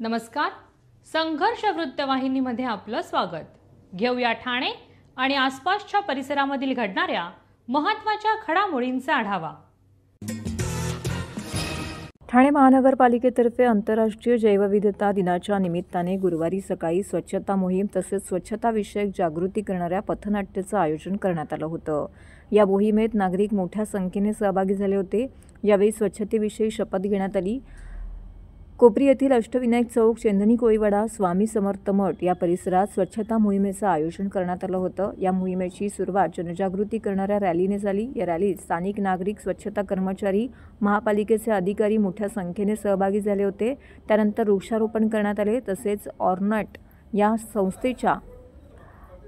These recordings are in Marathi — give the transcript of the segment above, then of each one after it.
नमस्कार. संघर्ष वृत्तवाहिनीमध्ये आपलं स्वागत. घेऊया ठाणे आणि आसपासच्या परिसरामधील घडणाऱ्या महत्त्वाच्या घडामोडींचा आढावा. ठाणे महानगरपालिकेतर्फे आंतरराष्ट्रीय जैवविविधता दिनाच्या निमित्ताने गुरुवारी सकाळी स्वच्छता मोहीम तसेच स्वच्छताविषयक जागृती करणाऱ्या पथनाट्याचं आयोजन करण्यात आलं होतं. या मोहिमेत नागरिक मोठ्या संख्येने सहभागी झाले होते. यावेळी स्वच्छतेविषयी शपथ घेण्यात आली. कोपरी येथील अष्टविनायक चौक, चेंदणी कोळीवाडा, स्वामी समर्थ मठ या परिसरात स्वच्छता मोहिमेचं आयोजन करण्यात आलं होतं. या मोहिमेची सुरुवात जनजागृती करणाऱ्या रॅलीने झाली. या रॅलीत स्थानिक नागरिक, स्वच्छता कर्मचारी, महापालिकेचे अधिकारी मोठ्या संख्येने सहभागी झाले होते. त्यानंतर वृक्षारोपण करण्यात आले. तसेच ऑर्नट या संस्थेच्या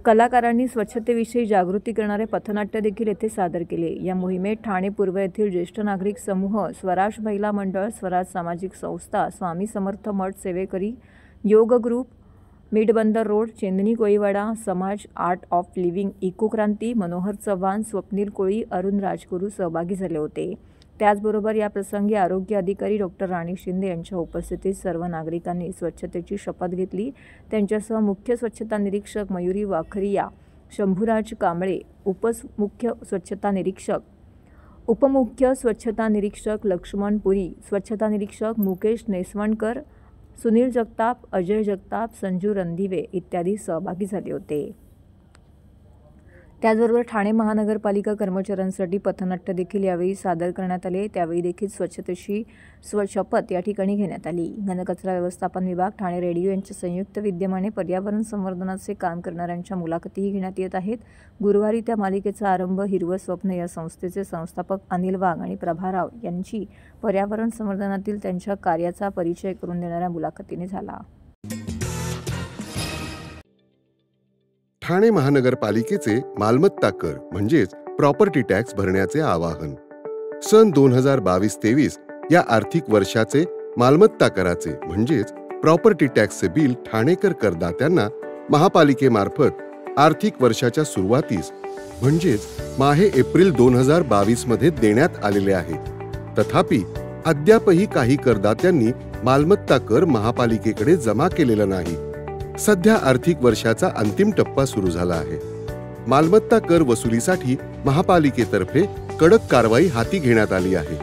कलाकारांनी स्वच्छतेविषयी जागृती करणारे पथनाट्य देखील येथे सादर केले. या मोहिमेत ठाणे पूर्व येथील ज्येष्ठ नागरिक समूह, स्वराज महिला मंडळ, स्वराज सामाजिक संस्था, स्वामी समर्थ मठ सेवेकरी, योग ग्रुप, मिडबंदर रोड, चेंदणी कोळीवाडा, समाज आर्ट ऑफ लिव्हिंग, इको क्रांती, मनोहर चव्हाण, स्वप्नील कोळी, अरुण राजगुरू सहभागी झाले होते. त्याचबरोबर या प्रसंगी आरोग्य अधिकारी डॉक्टर राणी शिंदे यांच्या उपस्थितीत सर्व नागरिकांनी स्वच्छतेची शपथ घेतली. त्यांच्यासह मुख्य स्वच्छता निरीक्षक मयुरी वाखरिया, शंभूराज कांबळे, उपमुख्य स्वच्छता निरीक्षक लक्ष्मण पुरी, स्वच्छता निरीक्षक मुकेश नेसवणकर, सुनील जगताप, अजय जगताप, संजू रणदिवे इत्यादी सहभागी झाले होते. त्याचबरोबर ठाणे महानगरपालिका कर्मचाऱ्यांसाठी पथनाट्य देखील यावेळी सादर करण्यात आले. त्यावेळी देखील स्वच्छतेची शपथ या ठिकाणी घेण्यात आली. घनकचरा व्यवस्थापन विभाग, ठाणे रेडिओ यांच्या संयुक्त विद्यमाने पर्यावरण संवर्धनाचे काम करणाऱ्यांच्या मुलाखतीही घेण्यात येत आहेत. गुरुवारी त्या मालिकेचा आरंभ हिरवं स्वप्न या संस्थेचे संस्थापक अनिल वाघ आणि प्रभाराव यांची पर्यावरण संवर्धनातील त्यांच्या कार्याचा परिचय करून देणाऱ्या मुलाखतीने झाला. ठाणे महानगरपालिकेचे मालमत्ता कर म्हणजेच प्रॉपर्टी टॅक्स भरण्याचे आवाहन. सन 2022-23 या आर्थिक वर्षाचे मालमत्ता कराचे म्हणजेच प्रॉपर्टी टॅक्सचे बिल ठाणेकर करदात्यांना महापालिकेमार्फत आर्थिक वर्षाच्या सुरुवातीस म्हणजेच माहे एप्रिल 2022 मध्ये देण्यात आलेले आहे. तथापि अद्यापही काही करदात्यांनी मालमत्ता कर महापालिकेकडे जमा केलेला नाही. सध्या आर्थिक वर्षाचा अंतिम टप्पा सुरू झाला आहे. मालमत्ता कर वसुलीसाठी महापालिकेतर्फे कडक कारवाई हाती घेण्यात आली आहे.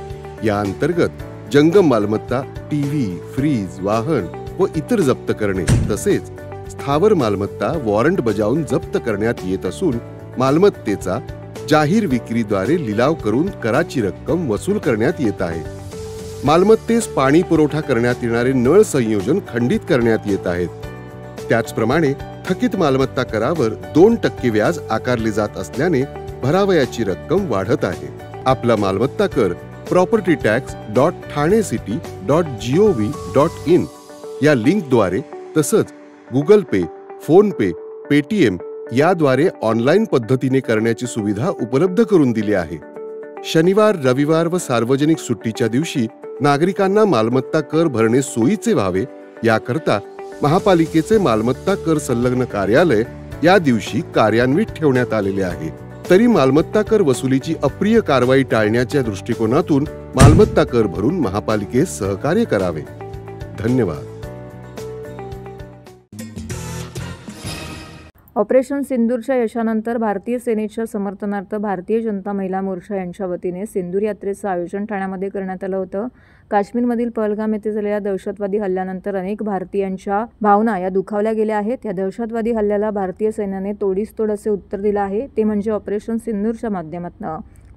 या अंतर्गत जंगम मालमत्ता, टीव्ही, फ्रीज, वाहन व इतर जप्त करणे तसेच स्थावर मालमत्ता वॉरंट बजावून जप्त करण्यात येत असून मालमत्तेचा जाहीर विक्रीद्वारे लिलाव करून कराची रक्कम वसूल करण्यात येत आहे. मालमत्तेस पाणी पुरवठा करण्यात येणारे नळ संयोजन खंडित करण्यात येत आहेत. त्याचप्रमाणे थकीत मालमत्ता करावर 2% व्याज आकारले जात असल्याने भरावयाची रक्कम वाढत आहे. आपला मालमत्ता कर propertytax.thanecity.gov.in या लिंकद्वारे तसंच गुगल पे, फोन पे, पेटीएम याद्वारे ऑनलाईन पद्धतीने करण्याची सुविधा उपलब्ध करून दिली आहे. शनिवार, रविवार व सार्वजनिक सुट्टीच्या दिवशी नागरिकांना मालमत्ता कर भरणे सोयीचे व्हावे याकरता महापालिकेचे मालमत्ता कर संलग्न कार्यालय या दिवशी कार्यान्वित ठेवण्यात आलेले आहे. तरी मालमत्ता कर वसुलीची अप्रिय कारवाई टाळण्याच्या दृष्टिकोनातून मालमत्ता कर भरून महापालिकेस सहकार्य करावे. धन्यवाद. ऑपरेशन सिंदूरच्या यशानंतर भारतीय सेनेच्या समर्थनार्थ भारतीय जनता महिला मोर्चा यांच्या वतीने सिंदूर यात्रेचं आयोजन ठाण्यामध्ये करण्यात आलं होतं. काश्मीरमधील पहलगाम येथे झालेल्या दहशतवादी हल्ल्यानंतर अनेक भारतीयांच्या भावना या दुखावल्या गेल्या आहेत. या दहशतवादी हल्ल्याला भारतीय सैन्याने तोडीस तोड असे उत्तर दिलं आहे. ते म्हणजे ऑपरेशन सिंदूरच्या माध्यमातून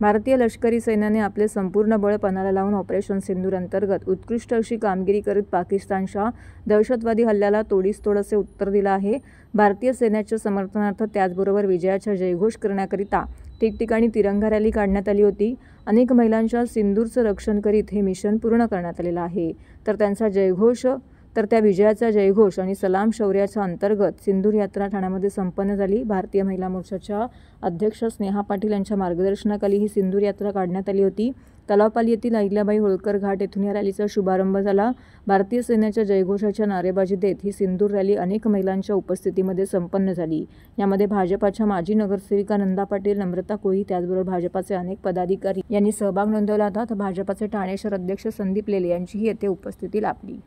भारतीय लष्करी सैन्याने आपले संपूर्ण बळ पणाला लावून ऑपरेशन सिंदूर अंतर्गत उत्कृष्ट अशी कामगिरी करीत पाकिस्तानच्या दहशतवादी हल्ल्याला तोडीस तोड असे उत्तर दिलं आहे. भारतीय सैन्याच्या समर्थनार्थ त्याचबरोबर विजयाचा जयघोष करण्याकरिता ठिकठिकाणी तिरंगा रॅली काढण्यात आली होती. अनेक महिलांच्या सिंदूरचं रक्षण करीत हे मिशन पूर्ण करण्यात आलेलं आहे. तर त्या विजयाचा जयघोष आणि सलाम शौर्याच्या अंतर्गत सिंदूर यात्रा ठाण्यामध्ये संपन्न झाली. भारतीय महिला मोर्चाच्या अध्यक्ष स्नेहा पाटील यांच्या मार्गदर्शनाखाली ही सिंदूर यात्रा काढण्यात आली होती. तलावपाल येथील अहिल्याबाई होळकर घाट येथून या रॅलीचा शुभारंभ झाला. भारतीय सैन्याच्या जयघोषाच्या नारेबाजी देत ही सिंदूर रॅली अनेक महिलांच्या उपस्थितीमध्ये संपन्न झाली. यामध्ये भाजपाच्या माजी नगरसेविका नंदा पाटील, नम्रता कोळी त्याचबरोबर भाजपाचे अनेक पदाधिकारी यांनी सहभाग नोंदवला होता. तर भाजपाचे ठाणे शहर अध्यक्ष संदीप लेले यांचीही येथे उपस्थिती लाभली.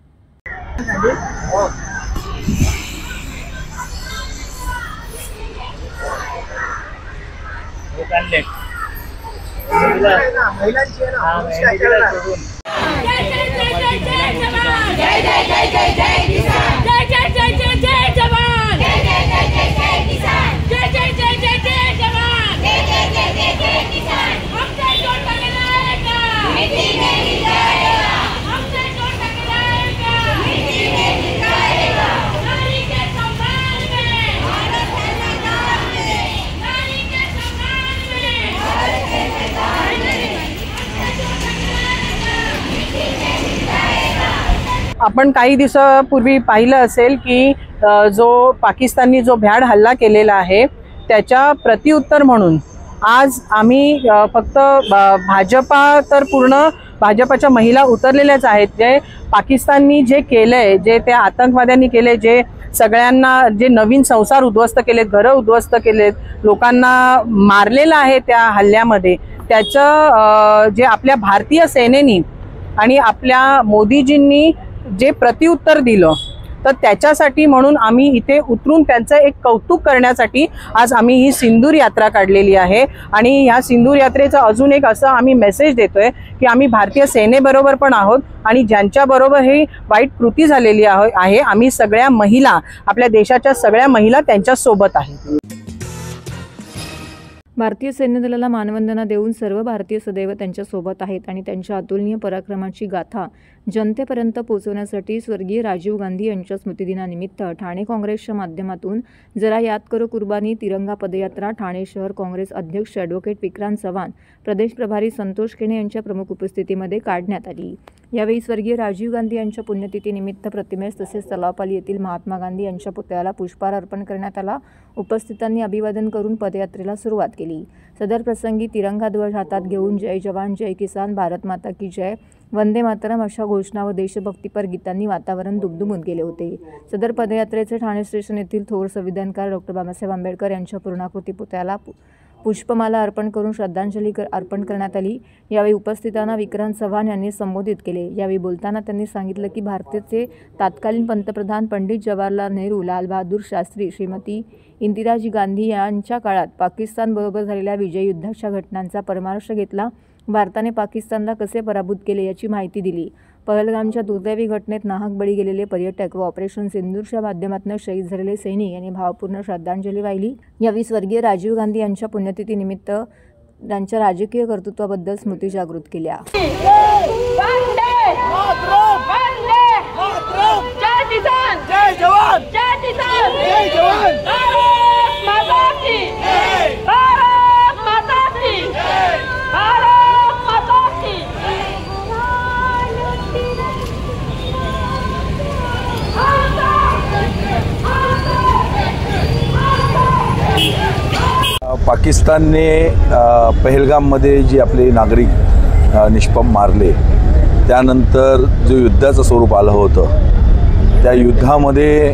आपण काही दिवसापूर्वी पाहिलं असेल की जो पाकिस्ताननी जो भ्याड हल्ला केलेला आहे त्याच्या प्रत्युत्तर म्हणून आज आम्ही फक्त भाजपा तर पूर्ण भाजपाच्या महिला उतरलेल्याच आहेत. जे पाकिस्ताननी जे केलंय, जे त्या आतंकवाद्यांनी केले, जे सगळ्यांना जे नवीन संसार उद्ध्वस्त केलेत, घरं उद्ध्वस्त केलेत, लोकांना मारलेलं आहे त्या हल्ल्यामध्ये, त्याचं जे आपल्या भारतीय सेनेनी आणि आपल्या मोदीजींनी जे प्रत्युत्तर दिलं, तर त्याच्यासाठी म्हणून आम्ही इथे उतरून त्यांचं एक कौतुक करण्यासाठी आज आम्ही ही सिंदूर यात्रा काढलेली आहे. आणि ह्या सिंदूर यात्रेचा अजून एक असं आम्ही मेसेज देतोय की आम्ही भारतीय सेनेबरोबर पण आहोत आणि ज्यांच्याबरोबर ही वाईट कृती झालेली आहे, आम्ही सगळ्या महिला, आपल्या देशाच्या सगळ्या महिला त्यांच्यासोबत आहेत. भारतीय सैन्य दलाला मानवंदना देऊन सर्व भारतीय सदैव त्यांच्यासोबत आहेत आणि त्यांच्या अतुलनीय पराक्रमाची गाथा जनतेपर्यंत पोहोचवण्यासाठी स्वर्गीय राजीव गांधी यांच्या स्मृतिदिनानिमित्त ठाणे काँग्रेसच्या माध्यमातून जरा याद करो कुर्बानी तिरंगा पदयात्रा ठाणे शहर काँग्रेस अध्यक्ष ॲडव्होकेट विक्रांत चव्हाण, प्रदेश प्रभारी संतोष केणे यांच्या प्रमुख उपस्थितीमध्ये काढण्यात आली. यावेळी स्वर्गीय राजीव गांधी यांच्या पुण्यतिथीनिमित्त प्रतिमेस तसेच तलावपाली येथील महात्मा गांधी यांच्या पुतळ्याला पुष्पहार अर्पण करण्यात आला. उपस्थितांनी अभिवादन करून पदयात्रेला सुरुवात केली. सदर प्रसंगी तिरंगा ध्वज हातात घेऊन जय जवान जय किसान, भारत माता की जय, वंदे मातरम अशा घोषणा व देशभक्तीपर गीतांनी वातावरण दुमदुमून गेले होते. सदर पदयात्रेचे ठाणे स्टेशन येथील थोर संविधानकार डॉक्टर बाबासाहेब आंबेडकर यांच्या पूर्णाकृती पुतळ्याला पुष्पमाला अर्पण करून श्रद्धांजली अर्पण करण्यात आली. यावेळी उपस्थितांना विक्रांत चव्हाण यांनी संबोधित केले. यावेळी बोलताना त्यांनी सांगितलं की भारताचे तत्कालीन पंतप्रधान पंडित जवाहरलाल नेहरू, लालबहादूर शास्त्री, श्रीमती इंदिराजी गांधी यांच्या काळात पाकिस्तानबरोबर झालेल्या विजयी युद्धाच्या घटनांचा परामर्श घेतला. भारताने पाकिस्तानला कसे पराभूत केले याची माहिती दिली. पहलगामच्या दुर्दैवी घटनेत नाहक बळी गेलेले पर्यटक व ऑपरेशन सिंदूरच्या माध्यमातून शहीद झालेले सैनिक यांनी भावपूर्ण श्रद्धांजली वाहिली. यावेळी स्वर्गीय राजीव गांधी यांच्या पुण्यतिथीनिमित्त त्यांच्या राजकीय कर्तृत्वाबद्दल स्मृती जागृत केल्या. पाकिस्तानने पहलगाममध्ये जे आपले नागरिक निष्पाप मारले, त्यानंतर जो युद्धाचं स्वरूप आलं होतं, त्या युद्धामध्ये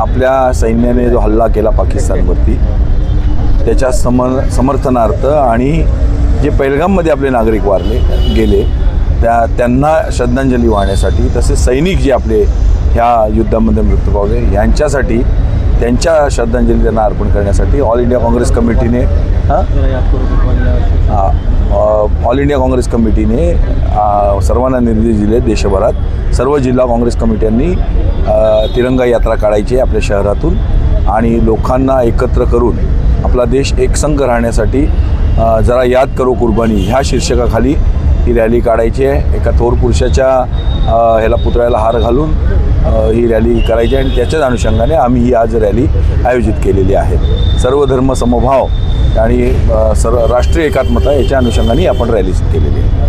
आपल्या सैन्याने जो हल्ला केला पाकिस्तानवरती, त्याच्या समर्थनार्थ आणि जे पहलगाममध्ये आपले नागरिक वारले गेले त्यांना श्रद्धांजली वाहण्यासाठी, तसेच सैनिक जे आपले ह्या युद्धामध्ये मृत्यू पावले यांच्यासाठी त्यांच्या श्रद्धांजली त्यांना अर्पण करण्यासाठी ऑल इंडिया काँग्रेस कमिटीने सर्वांना निर्देश दिले. देशभरात सर्व जिल्हा काँग्रेस कमिट्यांनी तिरंगा यात्रा काढायची आपल्या शहरातून आणि लोकांना एकत्र करून आपला देश एकसंघ राहण्यासाठी जरा याद करो कुर्बानी ह्या शीर्षकाखाली ही रॅली काढायची आहे. एका थोर पुरुषाच्या ह्याला पुतळ्याला हार घालून ही रॅली करायची आणि त्याच्याच अनुषंगाने आम्ही ही आज रॅली आयोजित केलेली आहे. सर्व धर्म समभाव आणि सर्व राष्ट्रीय एकात्मता याच्या अनुषंगाने आपण रॅली केलेली आहे.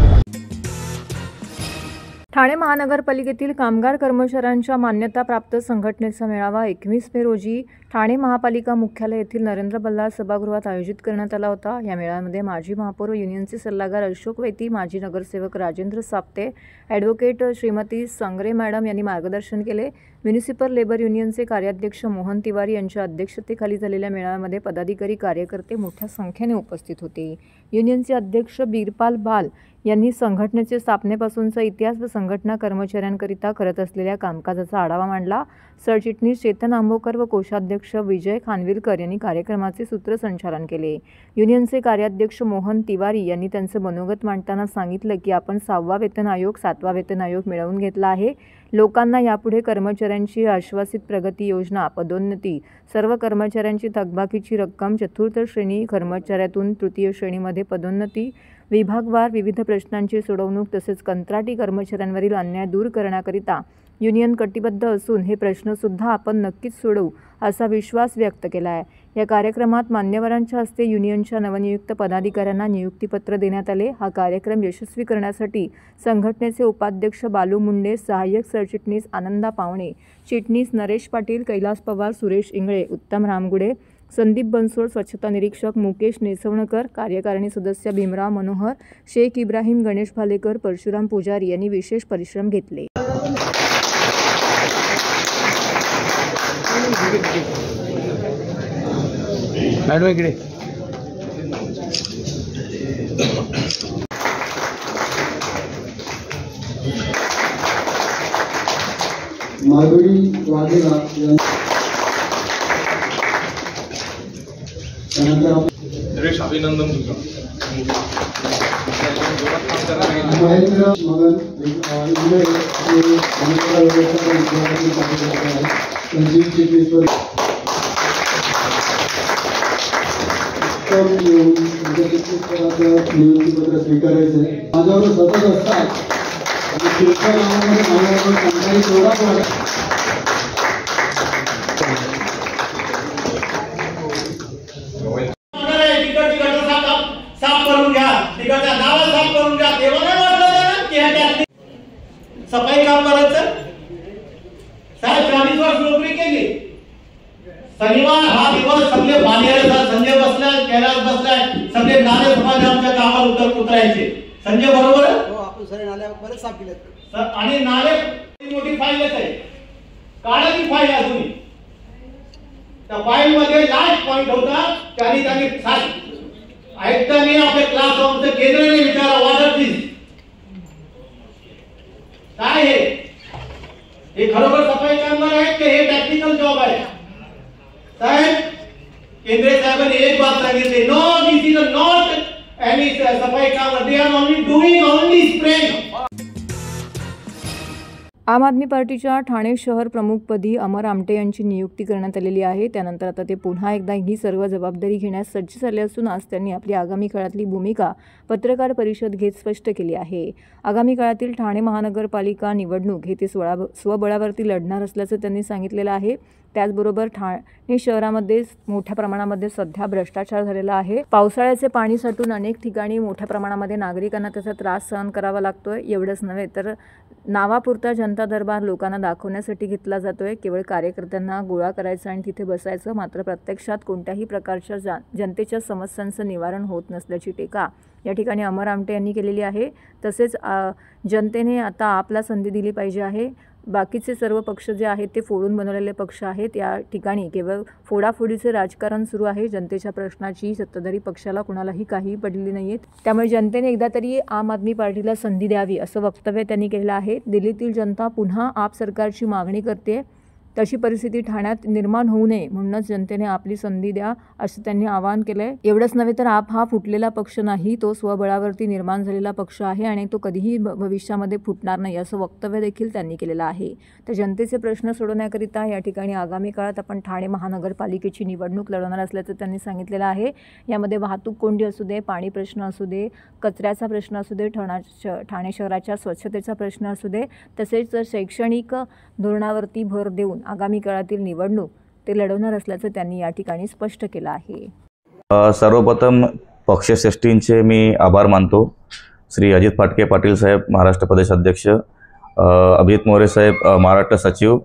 ठाणे महानगरपालिकेतील कामगार कर्मचाऱ्यांच्या मान्यताप्राप्त संघटनेचा मेळावा 21 मे रोजी ठाणे महापालिका मुख्यालय येथील नरेंद्र बल्लाळ सभागृहात आयोजित करण्यात आला होता। या मेळाव्यामध्ये माजी महापौर व युनियनचे सल्लागार अशोक वैती, माजी नगरसेवक राजेंद्र साप्ते, ॲडव्होकेट श्रीमती संग्रे मॅडम यांनी मार्गदर्शन केले। म्युनिसिपल लेबर युनियनचे कार्याध्यक्ष मोहन तिवारी यांच्या अध्यक्षतेखाली झालेल्या मेळाव्यामध्ये पदाधिकारी कार्यकर्ते मोठ्या संख्येने उपस्थित होते। युनियनचे अध्यक्ष बिरपाल बाल यांनी संघटनेचे स्थापनेपासूनचा इतिहास व संघटना कर्मचाऱ्यांकरिता करत असलेल्या कामकाजाचा आढावा मांडला। सरचिटणीस चेतन आंबोकर व कोषाध्यक्ष विजय खानविलकर यांनी कार्यक्रमाचे सूत्रसंचालन केले। युनियनचे कार्याध्यक्ष मोहन तिवारी यांनी त्यांचे मनोगत मांडताना सांगितलं की आपण 6वा वेतन आयोग 7वा वेतन आयोग मिळवून घेतला आहे। लोकांना यापुढे कर्मचाऱ्यांची आश्वासित प्रगती योजना, पदोन्नती, सर्व कर्मचाऱ्यांची थकबाकीची रक्कम, चतुर्थ श्रेणी कर्मचाऱ्यातून तृतीय श्रेणीमध्ये पदोन्नती, विभागवार विविध प्रश्नांची सोडवणूक तसेच कंत्राटी कर्मचाऱ्यांवरील अन्याय दूर करण्याकरिता युनियन कटिबद्ध असून हे प्रश्नसुद्धा आपण नक्कीच सोडवू असा विश्वास व्यक्त केला आहे। या कार्यक्रमात मान्यवरांच्या हस्ते युनियनच्या नवनियुक्त पदाधिकाऱ्यांना नियुक्तीपत्र देण्यात आले। हा कार्यक्रम यशस्वी करण्यासाठी संघटनेचे उपाध्यक्ष बालू मुंडे, सहाय्यक सरचिटणीस आनंदा पावणे, चिटणीस नरेश पाटील, कैलास पवार, सुरेश इंगळे, उत्तम रामगुडे, संदीप बनसोड, स्वच्छता निरीक्षक मुकेश नेसवणकर, कार्यकारिणी सदस्य भीमराव मनोहर, शेख इब्राहिम, गणेश भालेकर, परशुराम पुजारी यांनी विशेष परिश्रम घेतले। मॅडम इकडे माधुरी वाघेला अभिनंदन महेंद्र मगन संजीव चिटणीसवर नियुक्तीपत्र स्वीकारायचं आहे। माझ्यावर सतत असतात आणि पुढच्या कामामध्ये माझ्यावर कंटाळी थोडा पडला। साफ करून घ्या, तिकडच्या नावा साफ करून घ्या। देवाला वाटलं की ह्याच्यात सफाई काम करायचं। साहेब 40 वर्ष नोकरी केली। शनिवार हा दिवस सगळे बाणेरे सर संजय बसलाय, कैलास बसलाय, सगळे नाले समाज आमच्या कामावर उतरायचे। संजय बरोबर आहे? हो, आपण सगळे नाले बरेच साफ केलेत आणि नाले मोठी फाईल आहे, काळाची फाईल अजून त्या फाईल मध्ये लास्ट पॉइंट होता त्यांनी ऐकताना आपल्या क्लास केंद्राने विचारा वादळ काय हे खरोखर सफाई कामगार आहेत की हे टेक्निकल जॉब आहे? साहेब केंद्रीय साहेबांनी एक बात सांगितली, no this is not any सफाई कामगार, they are only doing only spraying. Aam Aadmi पार्टीच्या ठाणे शहर प्रमुखपदी अमर आमटे यांची नियुक्ती करण्यात आलेली आहे। त्यानंतर आता ते पुन्हा एकदा ही सर्व जबाबदारी घेण्यास सज्ज झाले असून आज त्यांनी आपली आगामी काळातली भूमिका पत्रकार परिषद घेत स्पष्ट केली आहे। आगामी काळातील ठाणे महानगरपालिका निवडणूक हे ते स्वबळावरती लढणार असल्याचं त्यांनी सांगितलेलं आहे। त्याचबरोबर ठाणे शहरामध्ये मोठ्या प्रमाणामध्ये सध्या भ्रष्टाचार झालेला आहे। पावसाळ्याचे पाणी साठून अनेक ठिकाणी मोठ्या प्रमाणामध्ये नागरिकांना त्याचा त्रास सहन करावा लागतोय। एवढंच नव्हे तर नावापुरता जनता दरबार लोकांना दाखवण्यासाठी घेतला जातोय, केवळ कार्यकर्त्यांना गोळा करायचं आणि तिथे बसायचं, मात्र प्रत्यक्षात कोणत्याही प्रकारच्या जनतेच्या समस्यांचं निवारण होत नसल्याची टीका या ठिकाणी अमर आमटे यांनी केलेली आहे। तसेच जनतेने आता आपला संधी दिली पाहिजे आहे। बाकीचे सर्व पक्ष जे आहेत ते फोडून बनवलेले पक्ष आहेत। या ठिकाणी केवळ फोडाफोडीचे राजकारण सुरू आहे। जनतेच्या प्रश्नाची सत्ताधारी पक्षाला कुणालाही काही पडलेली नाहीत। त्यामुळे जनतेने एकदा तरी आम आदमी पार्टीला संधी द्यावी असं वक्तव्य त्यांनी केलं आहे। दिल्लीतील जनता पुन्हा आप सरकारची मागणी करते, तशी परिस्थिती ठाण्यात निर्माण होऊ नये म्हणूनच जनतेने आपली संधी द्या असं त्यांनी आवाहन केलंय। एवढंच नव्हे तर आप हा फुटलेला पक्ष नाही, तो स्वबळावरती निर्माण झालेला पक्ष आहे आणि तो कधीही भविष्यामध्ये फुटणार नाही असं वक्तव्य देखील त्यांनी केलेलं आहे। तर जनतेचे प्रश्न सोडवण्याकरिता या ठिकाणी आगामी काळात आपण ठाणे महानगरपालिकेची निवडणूक लढवणार असल्याचं त्यांनी सांगितलेलं आहे। यामध्ये वाहतूक कोंडी असू दे, पाणी प्रश्न असू दे, कचऱ्याचा प्रश्न असू दे, ठाणे शहराच्या स्वच्छतेचा प्रश्न असू दे, तसेच शैक्षणिक धोरणावरती भर देऊन आगामी काळातील निवडणूक ते लढवणार असल्याचं त्यांनी या ठिकाणी स्पष्ट केलं आहे। सर्वप्रथम पक्षश्रेष्ठींचे मी आभार मानतो। श्री अजित फाटके पाटील साहेब महाराष्ट्र प्रदेश अध्यक्ष, अभिजित मोरे साहेब महाराष्ट्र सचिव,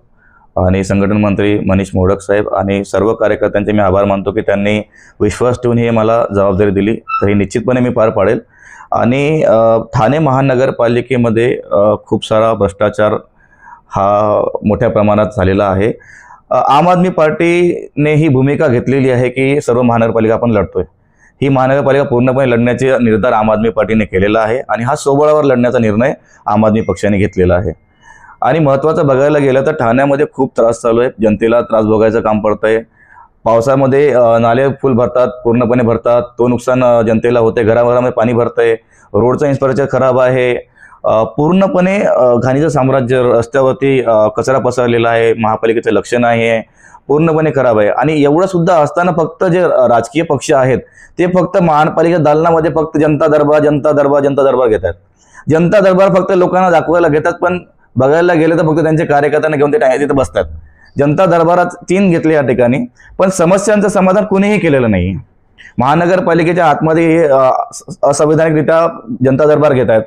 आणि संघटन मंत्री मनीष मोडक साहेब आणि सर्व कार्यकर्त्यांचे मी आभार मानतो की त्यांनी विश्वास ठेवून ही मला जबाबदारी दिली, तर ही निश्चितपणे मी पार पाडेल. आणि ठाणे महानगरपालिकेमध्ये खूप सारा भ्रष्टाचार हा मोठ्या प्रमाणात झालेला आहे. आम आदमी पार्टीने ही भूमिका घेतलेली आहे की सर्व महानगरपालिका आपण लढतोय. ही महानगरपालिका पूर्णपणे लढण्याचे निर्धार आम आदमी पार्टीने केलेला आहे आणि हा स्वबळावर लढण्याचा निर्णय आम आदमी पक्षाने घेतलेला आहे. आणि महत्त्वाचं बघायला गेलं तर ठाण्यामध्ये खूप त्रास चालू आहे, जनतेला त्रास भोगायचं काम पडतंय. पावसामध्ये नाले फुल भरतात, पूर्णपणे भरतात, तो नुकसान जनतेला होते. घराघरामध्ये पाणी भरतंय, रोडचं इन्फ्रास्ट्रक्चर खराब आहे, पूर्णपणे घाणीचं साम्राज्य, रस्त्यावरती कचरा पसरलेला आहे, महापालिकेचं लक्ष नाही आहे, पूर्णपणे खराब आहे. आणि एवढं सुद्धा असताना फक्त जे राजकीय पक्ष आहेत ते फक्त महानगरपालिका दालनामध्ये फक्त जनता दरबार जनता दरबार जनता दरबार घेतात. जनता दरबार फक्त लोकांना दाखवायला घेतात, पण बघायला गेलं तर फक्त त्यांचे कार्यकर्त्यांना घेऊन ते तिथे बसतात. जनता दरबारात 3 घेतले या ठिकाणी, पण समस्यांचं समाधान कोणीही केलेलं नाही. महानगरपालिकेच्या आतमध्ये हे असंवैधानिकरित्या जनता दरबार घेत आहेत,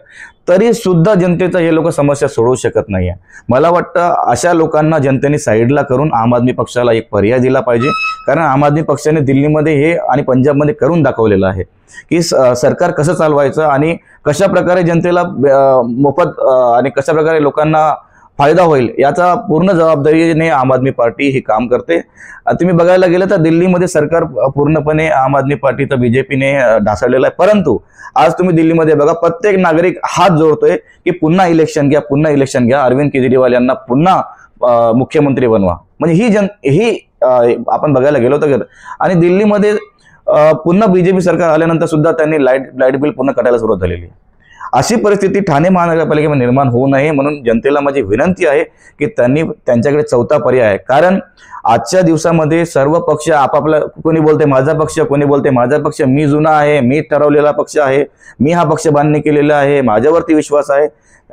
तरी सुद्धा जनतेचा हे लोक समस्या सोडवू शकत नाही आहे. मला वाटतं अशा लोकांना जनतेने साईडला करून आम आदमी पक्षाला एक पर्याय दिला पाहिजे. कारण आम आदमी पक्षाने दिल्लीमध्ये हे आणि पंजाबमध्ये करून दाखवलेलं आहे की सरकार कसं चालवायचं आणि कशा प्रकारे जनतेला मोफत आणि कशा प्रकारे लोकांना फायदा होईल याचा पूर्ण जबाबदारीने आम आदमी पार्टी हे काम करते. तुम्ही बघायला गेलं तर दिल्लीमध्ये सरकार पूर्णपणे आम आदमी पार्टीचं बीजेपीने ढासळलेलं आहे. परंतु आज तुम्ही दिल्लीमध्ये बघा, प्रत्येक नागरिक हात जोडतोय की पुन्हा इलेक्शन घ्या, पुन्हा इलेक्शन घ्या, अरविंद केजरीवाल यांना पुन्हा मुख्यमंत्री बनवा. म्हणजे ही आपण बघायला गेलो तर. आणि दिल्लीमध्ये पुन्हा बीजेपी सरकार आल्यानंतर सुद्धा त्यांनी लाईट बिल पुन्हा कटायला सुरुवात झालेली आहे. अशी परिस्थिती ठाणे महानगरपालिकेमध्ये निर्माण होऊ नये म्हणून जनतेला माझी विनंती आहे की त्यांनी त्यांच्याकडे चौथा पर्याय आहे. कारण आजच्या दिवसामध्ये सर्व पक्ष आपापला, कोणी बोलते माझा पक्ष, कोणी बोलते माझा पक्ष, मी जुना आहे, मी ठरवलेला पक्ष आहे, मी हा पक्ष बांधणी केलेला आहे, माझ्यावरती विश्वास आहे.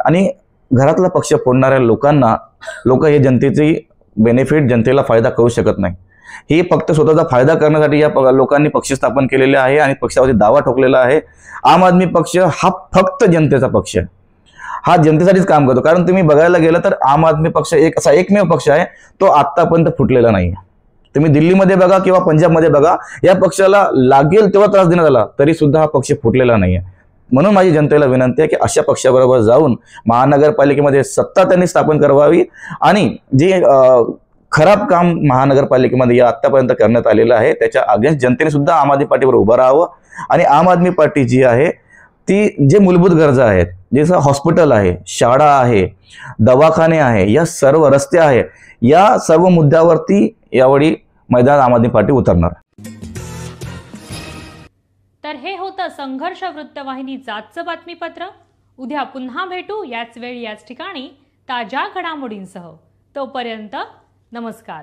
आणि घरातला पक्ष फोडणाऱ्या लोकांना लोक हे जनतेची बेनिफिट, जनतेला फायदा करू शकत नाही. ही फक्त स्वतःचा फायदा करण्यासाठी या लोकांनी पक्ष स्थापन केलेले आहे आणि पक्षावरती दावा ठोकलेला आहे. आम आदमी पक्ष हा फक्त जनतेचा पक्ष आहे, हा जनतेसाठीच काम करतो. कारण तुम्ही बघायला गेलं तर आम आदमी पक्ष असा एकमेव पक्ष आहे तो आतापर्यंत फुटलेला नाही. तुम्ही दिल्लीमध्ये बघा किंवा पंजाबमध्ये बघा, या पक्षाला लागेल तेव्हा त्रास देण्यात आला तरी सुद्धा हा पक्ष फुटलेला नाही आहे. म्हणून माझी जनतेला विनंती आहे की अशा पक्षाबरोबर जाऊन महानगरपालिकेमध्ये सत्ता त्यांनी स्थापन करावी आणि जे खराब काम महानगरपालिकेमध्ये या आतापर्यंत करण्यात आलेलं आहे त्याच्या अगेन्स्ट जनतेने सुद्धा आम आदमी पार्टीवर उभं राहावं. आणि आम आदमी पार्टी जी आहे ती जे मूलभूत गरजा आहेत, जसं हॉस्पिटल आहे, शाळा आहे, दवाखाने आहे, या सर्व रस्ते आहे, या सर्व मुद्द्यावरती यावेळी मैदानात आम आदमी पार्टी उतरणार. तर हे होतं संघर्ष वृत्तवाहिनीचं आजचं बातमीपत्र. उद्या पुन्हा भेटू याच वेळी याच ठिकाणी ताज्या घडामोडींसह. तोपर्यंत नमस्कार.